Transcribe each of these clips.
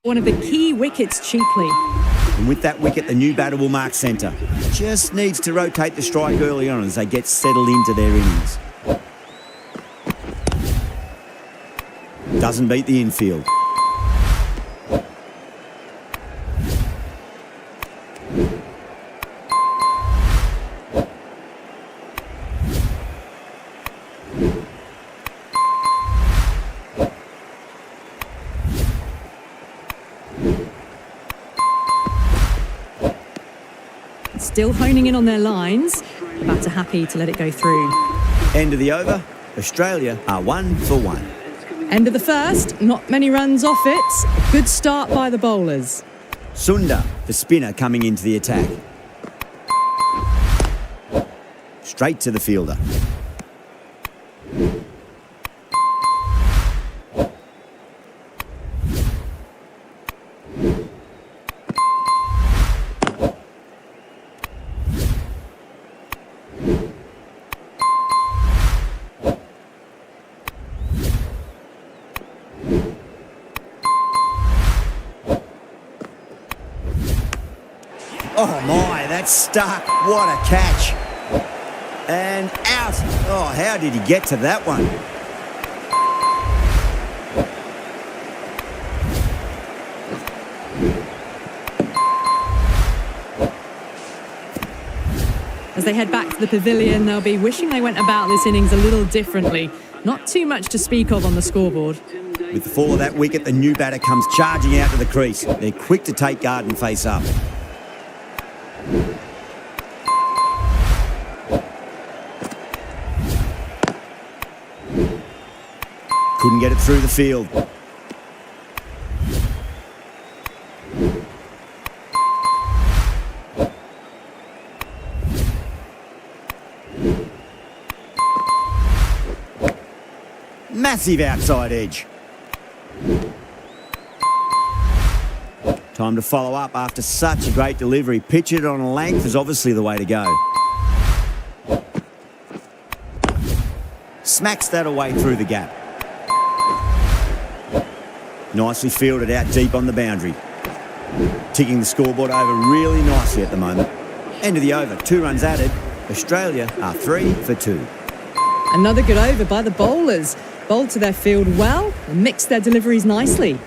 One of the key wickets cheaply. And with that wicket, the new batter will mark centre. Just needs to rotate the strike early on as they get settled into their innings. Doesn't beat the infield. Still honing in on their lines. The batter happy to let it go through. End of the over. Australia are 1 for 1. End of the first. Not many runs off it. A good start by the bowlers. Sundar, the spinner, coming into the attack. Straight to the fielder. Oh my, that's stuck. What a catch. And out. Oh, how did he get to that one? As they head back to the pavilion, they'll be wishing they went about this innings a little differently. Not too much to speak of on the scoreboard. With the fall of that wicket, the new batter comes charging out to the crease. They're quick to take guard and face up. Couldn't get it through the field. Massive outside edge. Time to follow up after such a great delivery. Pitch it on a length is obviously the way to go. Smacks that away through the gap. Nicely fielded out deep on the boundary. Ticking the scoreboard over really nicely at the moment. End of the over, 2 runs added. Australia are 3 for 2. Another good over by the bowlers. Bowled to their field well and mixed their deliveries nicely.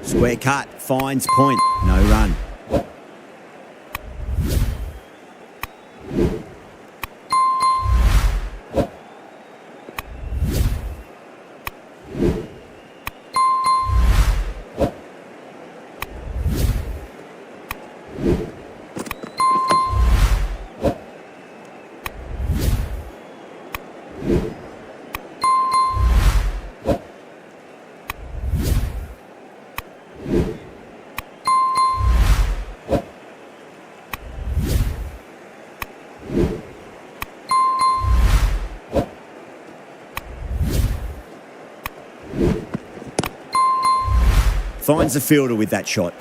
Square cut, finds point, no run. Finds the fielder with that shot.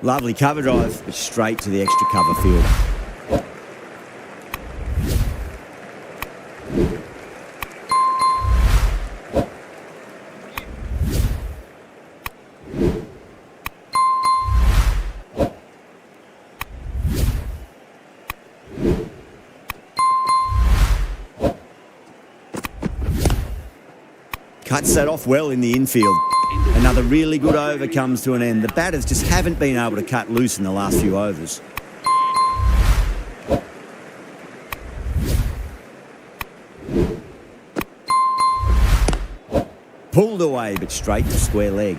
Lovely cover drive, but straight to the extra cover fielder. Cuts that off well in the infield. Another really good over comes to an end. The batters just haven't been able to cut loose in the last few overs. Pulled away, but straight to square leg.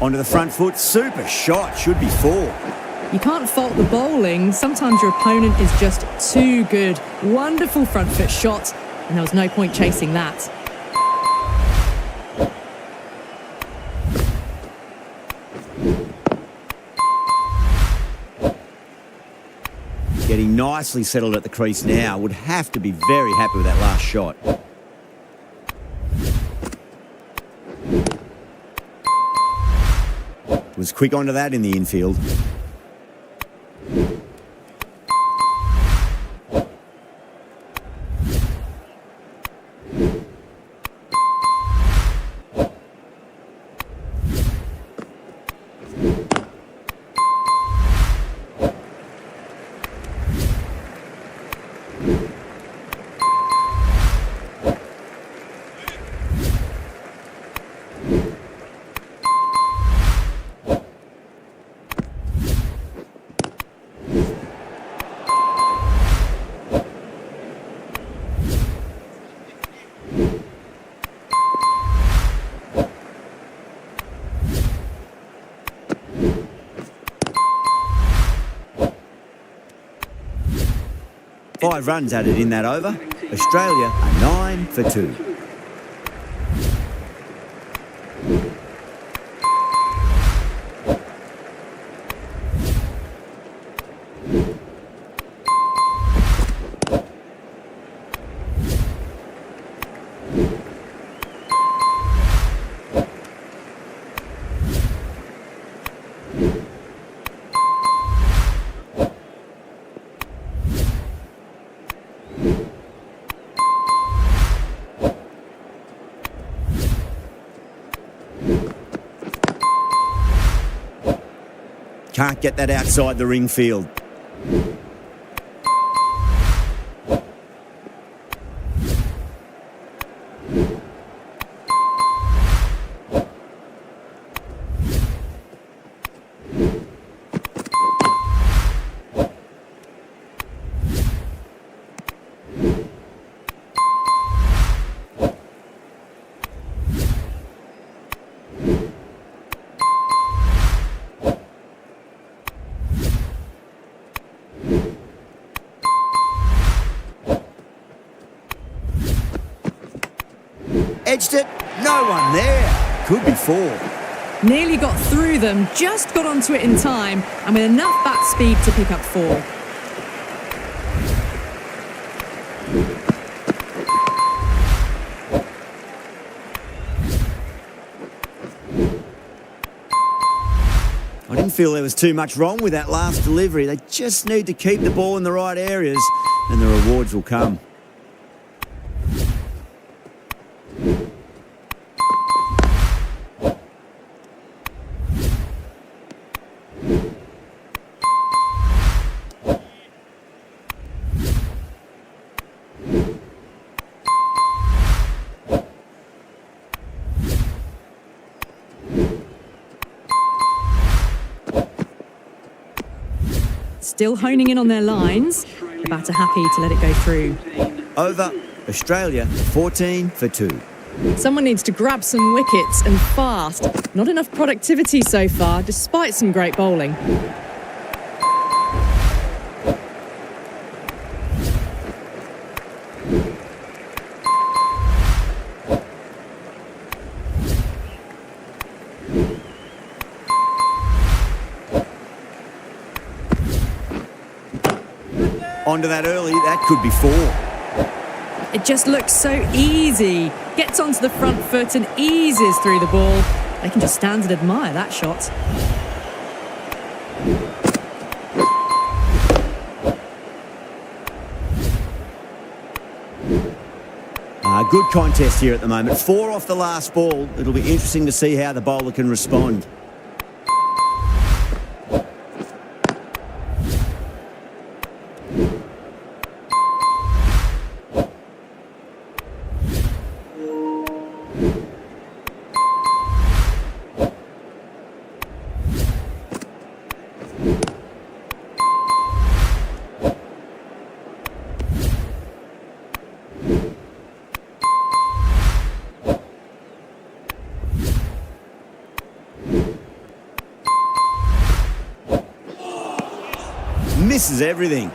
Onto the front foot, super shot, should be 4. You can't fault the bowling. Sometimes your opponent is just too good. Wonderful front foot shot, and there was no point chasing that. Getting nicely settled at the crease now. Would have to be very happy with that last shot. Was quick onto that in the infield. Five runs added in that over. Australia are 9 for 2. Can't get that outside the ring field. Edged it, no one there. Could be 4. Nearly got through them, just got onto it in time, and with enough bat speed to pick up 4. I didn't feel there was too much wrong with that last delivery. They just need to keep the ball in the right areas, and the rewards will come. Still honing in on their lines. The batter happy to let it go through. Over, Australia 14 for 2. Someone needs to grab some wickets and fast. Not enough productivity so far, despite some great bowling. Onto that early, that could be 4. It just looks so easy. Gets onto the front foot and eases through the ball. They can just stand and admire that shot. Good contest here at the moment. 4 off the last ball. It'll be interesting to see how the bowler can respond. misses everything.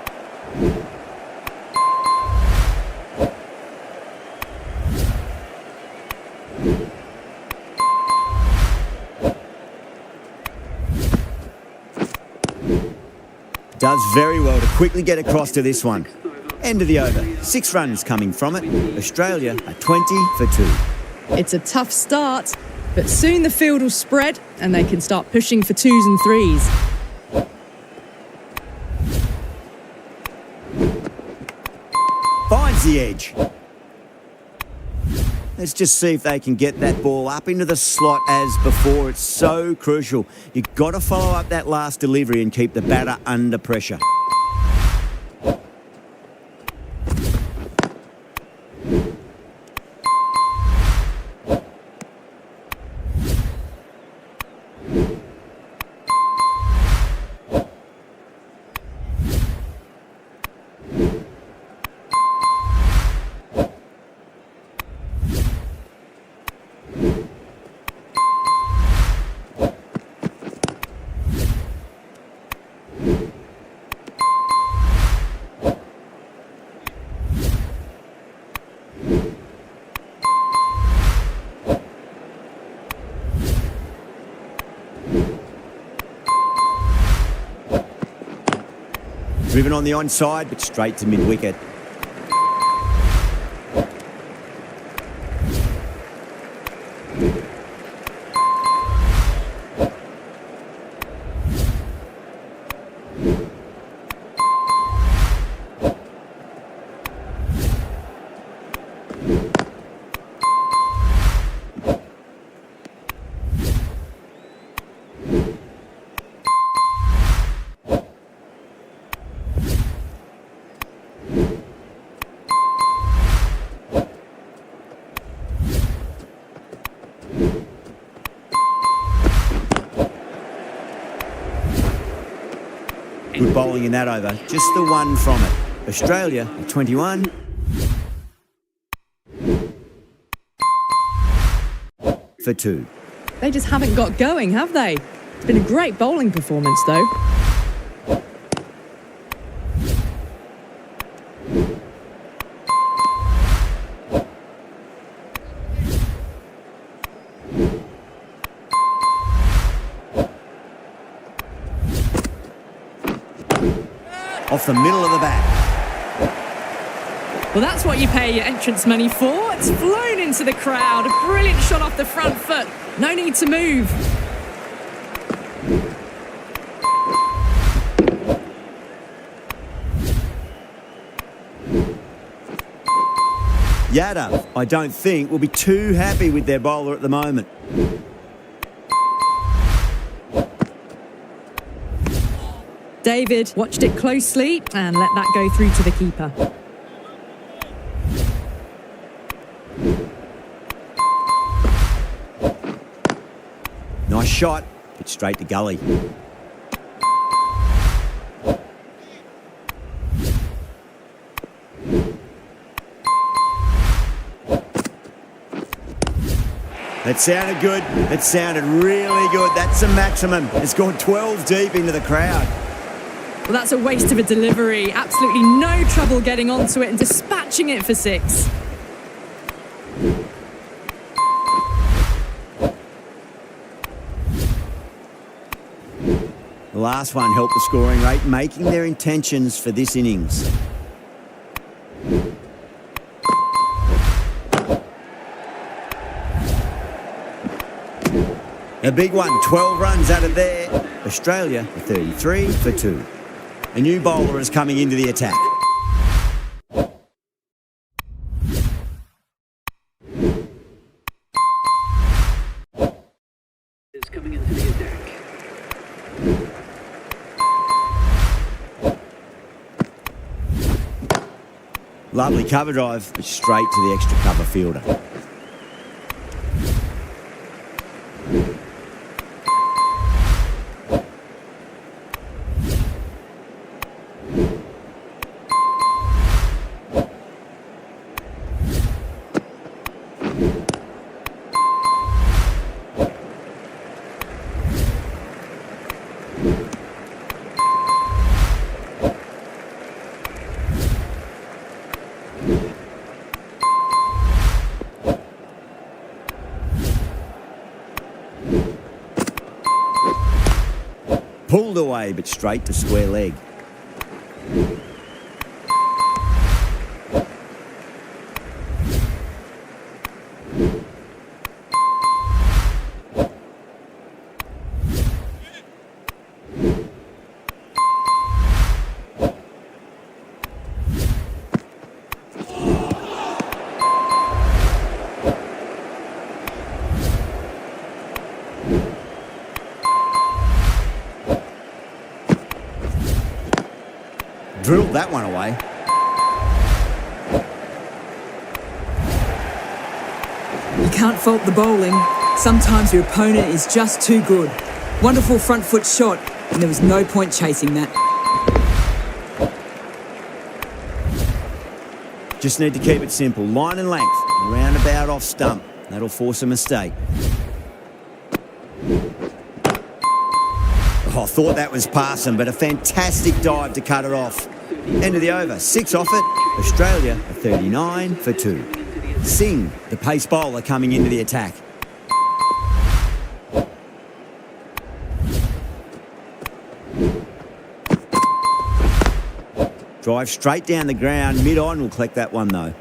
Does very well to quickly get across to this one. End of the over. 6 runs coming from it. Australia are 20 for 2. It's a tough start, but soon the field will spread and they can start pushing for 2s and 3s. Finds the edge. Let's just see if they can get that ball up into the slot as before. It's so crucial. You've got to follow up that last delivery and keep the batter under pressure. Driven on the onside, but straight to mid-wicket. Good bowling in that over. Just the one from it. Australia, 21 for 2. They just haven't got going, have they? It's been a great bowling performance, though. Off the middle of the bat. Well, that's what you pay your entrance money for. It's flown into the crowd. A brilliant shot off the front foot. No need to move. Yadav, I don't think, will be too happy with their bowler at the moment. David watched it closely and let that go through to the keeper. Nice shot, but straight to gully. That sounded good. That sounded really good. That's the maximum. It's gone 12 deep into the crowd. Well, that's a waste of a delivery. Absolutely no trouble getting onto it and dispatching it for 6. The last one helped the scoring rate, making their intentions for this innings. A big one, 12 runs out of there. Australia, 33 for 2. A new bowler is coming into the attack. Is coming into the attack. Lovely cover drive, but straight to the extra cover fielder. Pulled away, but straight to square leg. Drilled that one away. You can't fault the bowling. Sometimes your opponent is just too good. Wonderful front foot shot, and there was no point chasing that. Just need to keep it simple. Line and length. Roundabout off stump. That'll force a mistake. Oh, I thought that was passing, but a fantastic dive to cut it off. End of the over. 6 off it. Australia are 39 for 2. Singh, the pace bowler, coming into the attack. Drive straight down the ground. Mid-on will collect that one, though.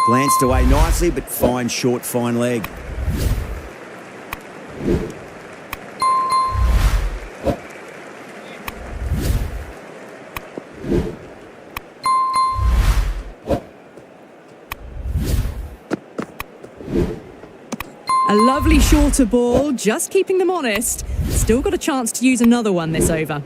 Glanced away nicely, but fine short, fine leg. A lovely shorter ball, just keeping them honest. Still got a chance to use another one this over.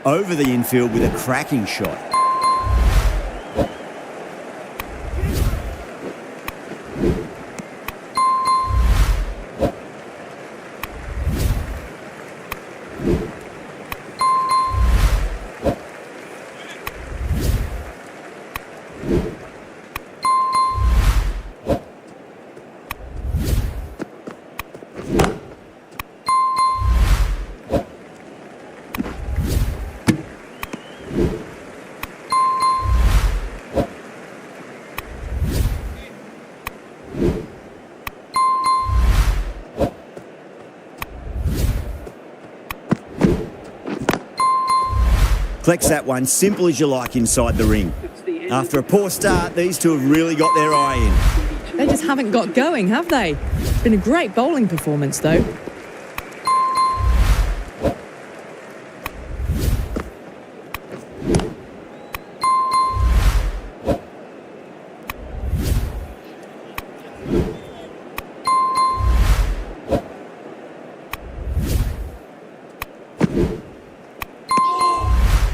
Over the infield with a cracking shot. Collects that one, simple as you like, inside the ring. After a poor start, these two have really got their eye in. They just haven't got going, have they? It's been a great bowling performance, though.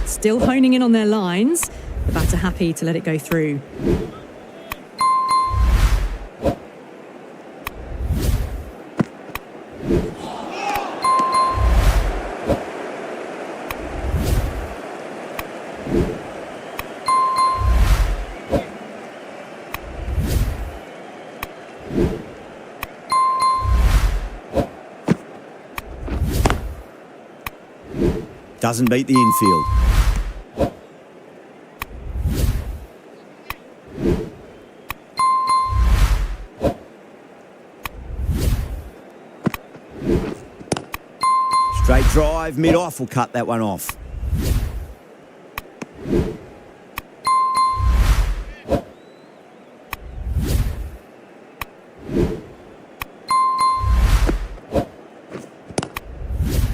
Still honing in on their lines. The batter happy to let it go through. Doesn't beat the infield. Straight drive, mid-off will cut that one off.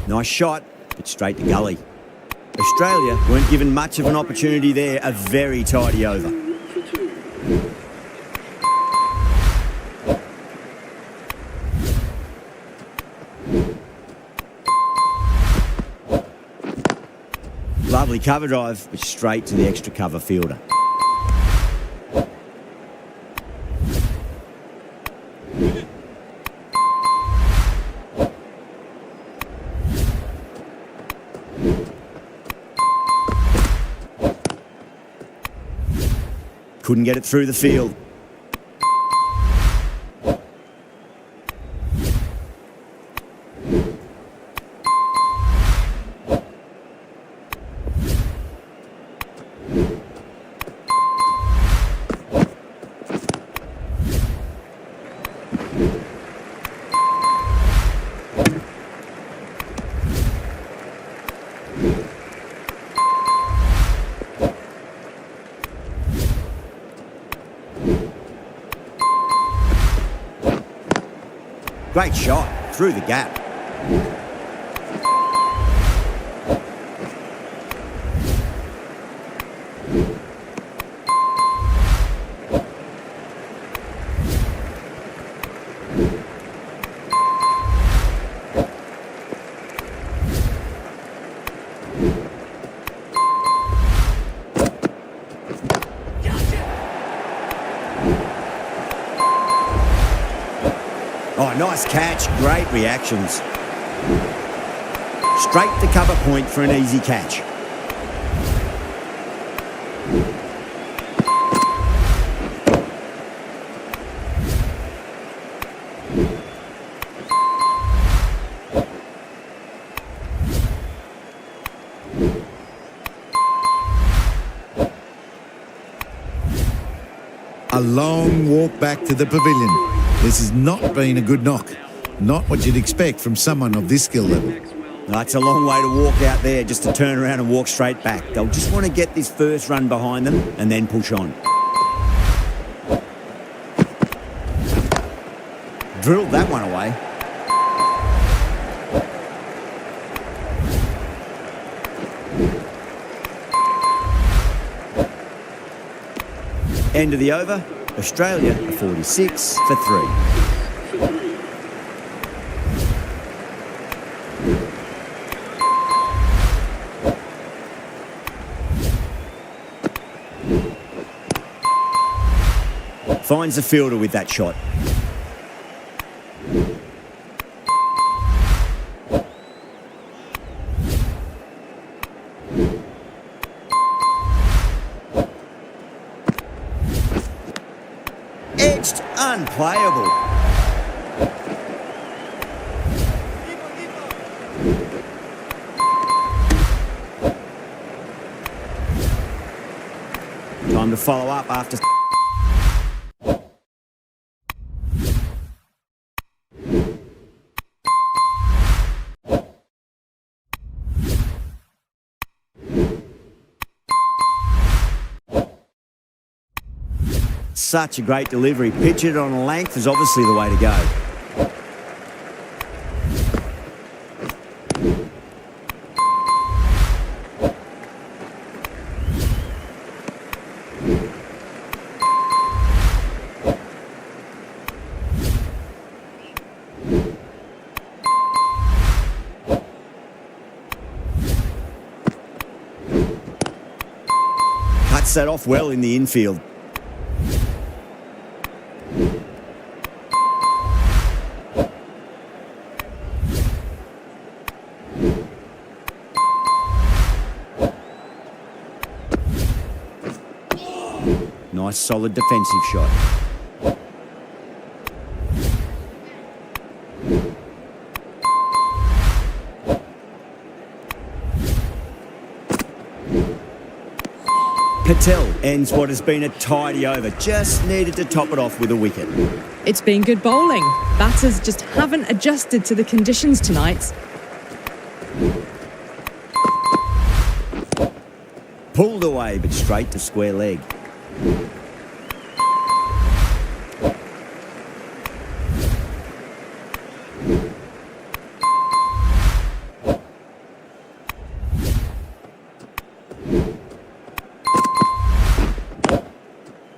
Nice shot, but straight to gully. Australia weren't given much of an opportunity there. A very tidy over. Lovely cover drive, but straight to the extra cover fielder. Couldn't get it through the field. Great shot, through the gap. Oh, nice catch. Great reactions. Straight to cover point for an easy catch. A long walk back to the pavilion. This has not been a good knock. Not what you'd expect from someone of this skill level. No, it's a long way to walk out there just to turn around and walk straight back. They'll just want to get this first run behind them and then push on. Drilled that one away. End of the over. Australia 46 for 3. Finds the fielder with that shot. Edged, unplayable. Time to follow up after... Such a great delivery. Pitch it on a length is obviously the way to go. Cuts that off well in the infield. Nice solid defensive shot. Patel ends what has been a tidy over. Just needed to top it off with a wicket. It's been good bowling. Batters just haven't adjusted to the conditions tonight. Pulled away, but straight to square leg.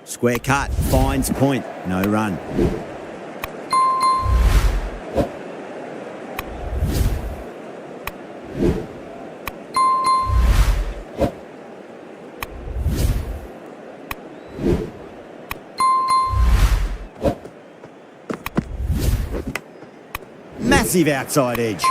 Square cut, finds point, no run. Massive outside edge.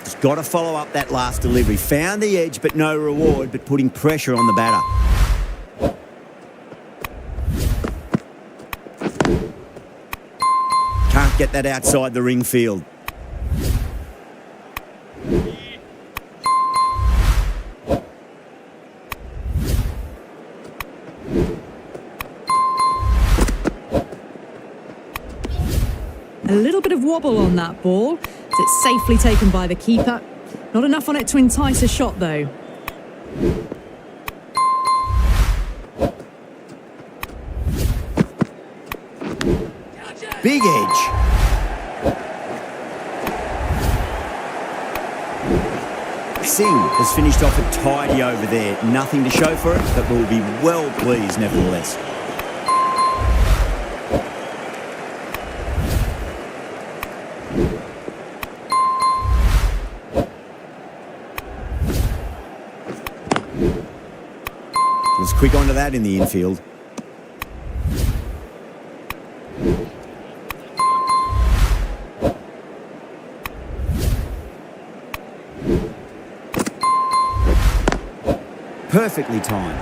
Just got to follow up that last delivery. Found the edge, but no reward, but putting pressure on the batter. Can't get that outside the ring field. A little bit of wobble on that ball. It's safely taken by the keeper. Not enough on it to entice a shot, though. big edge. Singh has finished off a tidy over there. Nothing to show for it, but will be well pleased nevertheless. Was quick onto that in the infield. Perfectly timed.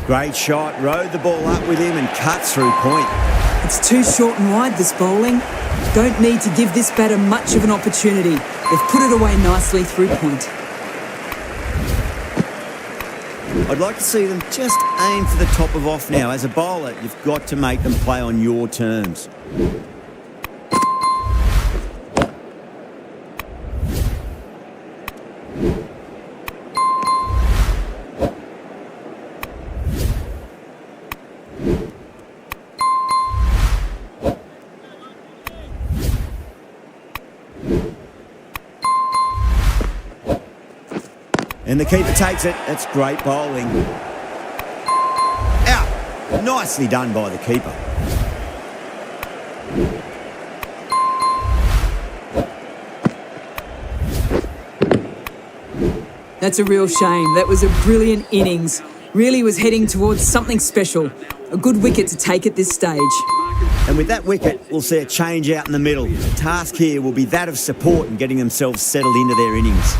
Great shot, rode the ball up with him and cuts through point. It's too short and wide, this bowling. Don't need to give this batter much of an opportunity. They've put it away nicely through point. I'd like to see them just aim for the top of off now. As a bowler, you've got to make them play on your terms. And the keeper takes it. That's great bowling. Out. Nicely done by the keeper. That's a real shame. That was a brilliant innings. Really was heading towards something special. A good wicket to take at this stage. And with that wicket, we'll see a change out in the middle. The task here will be that of support and getting themselves settled into their innings.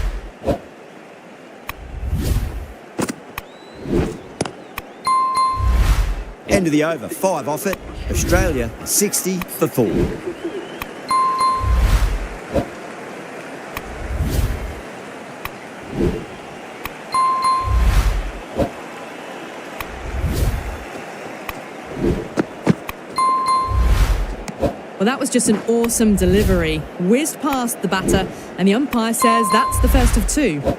End of the over, 5 off it. Australia 60 for 4. Well, that was just an awesome delivery. Whizzed past the batter, and the umpire says that's the first of 2.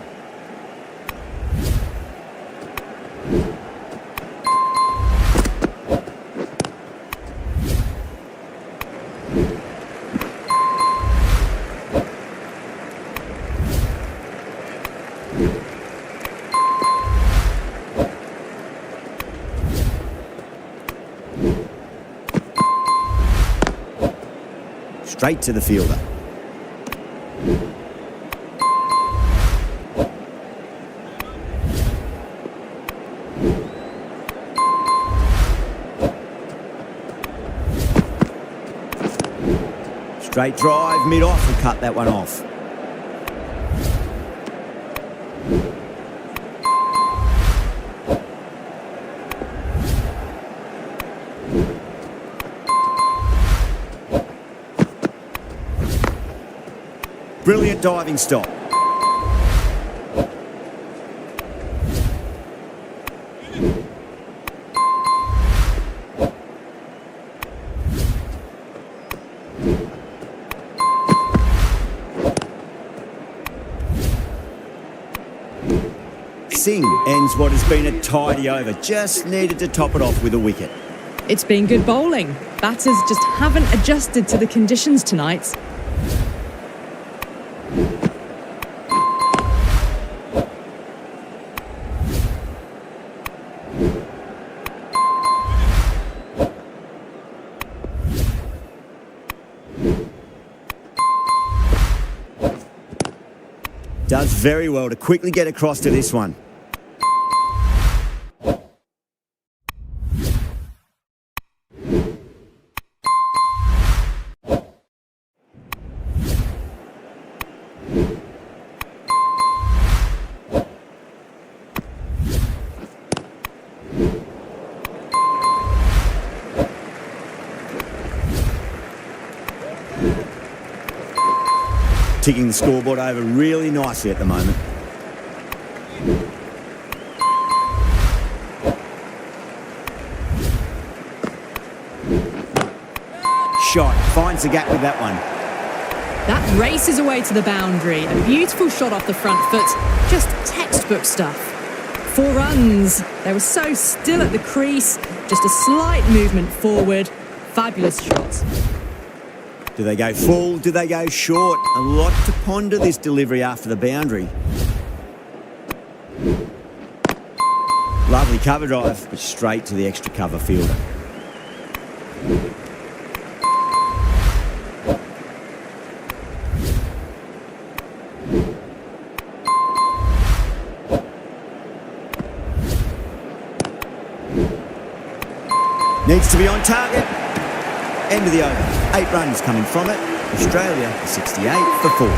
Straight to the fielder. Straight drive, mid-off, and cut that one off. Brilliant diving stop. Singh ends what has been a tidy over. Just needed to top it off with a wicket. It's been good bowling. Batters just haven't adjusted to the conditions tonight. Does very well to quickly get across to this one. Ticking the scoreboard over really nicely at the moment. shot. Finds the gap with that one. That races away to the boundary. A beautiful shot off the front foot. Just textbook stuff. 4 runs. They were so still at the crease. Just a slight movement forward. Fabulous shot. Do they go full? Do they go short? A lot to ponder this delivery after the boundary. Lovely cover drive, but straight to the extra cover fielder. Needs to be on target. End of the over. 8 runs coming from it. Australia 68 for 4.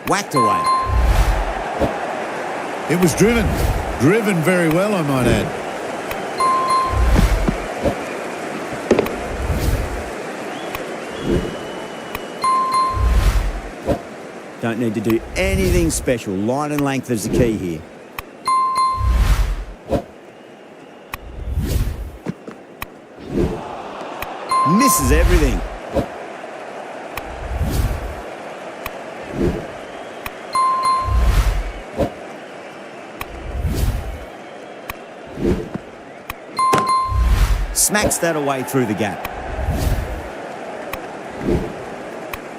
Whacked away. It was driven. Driven very well, I might add. Don't need to do anything special. Line and length is the key here. Misses everything. Smacks that away through the gap.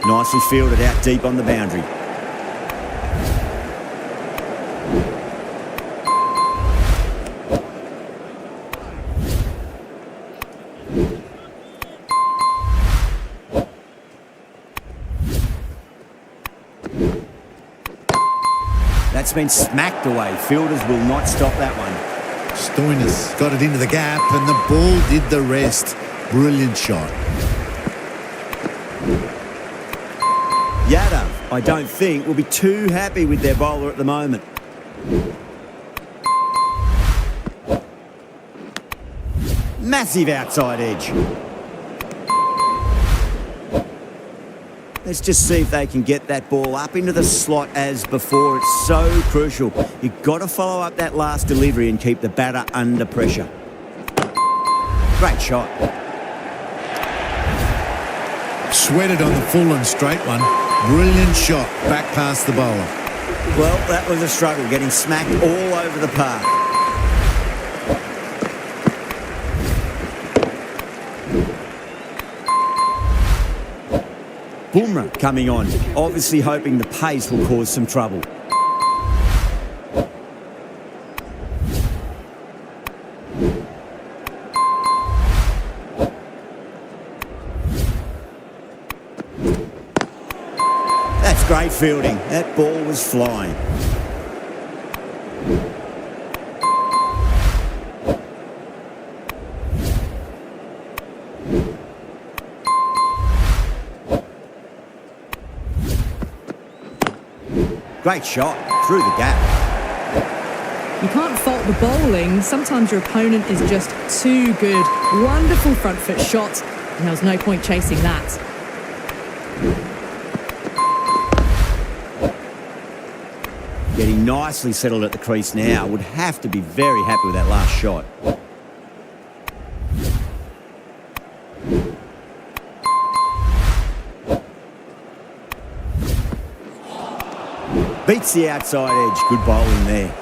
Nicely fielded out deep on the boundary. That's been smacked away. Fielders will not stop that one. Stoinis got it into the gap and the ball did the rest. Brilliant shot. Yadav, I don't think, will be too happy with their bowler at the moment. Massive outside edge. Let's just see if they can get that ball up into the slot as before. It's so crucial. You've got to follow up that last delivery and keep the batter under pressure. Great shot. Sweated on the full and straight one. Brilliant shot back past the bowler. Well, that was a struggle, getting smacked all over the park. Bumrah coming on, obviously hoping the pace will cause some trouble. That's great fielding. That ball was flying. Great shot through the gap. You can't fault the bowling. Sometimes your opponent is just too good. Wonderful front foot shot, and there was no point chasing that. Getting nicely settled at the crease now. Would have to be very happy with that last shot. Beats the outside edge. Good bowling there.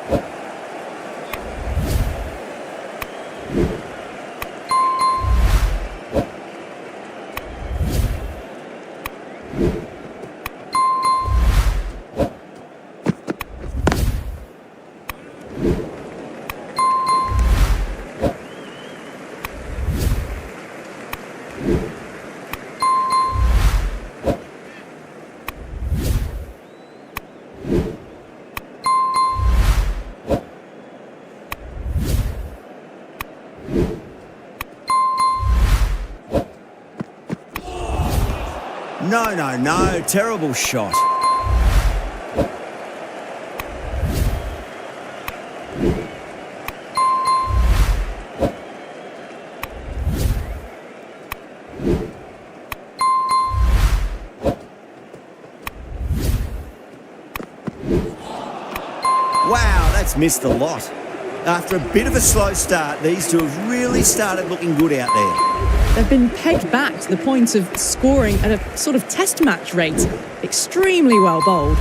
No. Terrible shot. Wow, that's missed a lot. After a bit of a slow start, these two have really started looking good out there. They've been pegged back to the point of scoring at a sort of test match rate. Extremely well bowled.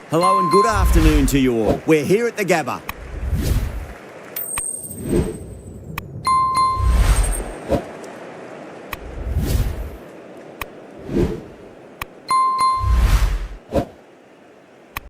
Hello and good afternoon to you all. We're here at the Gabba.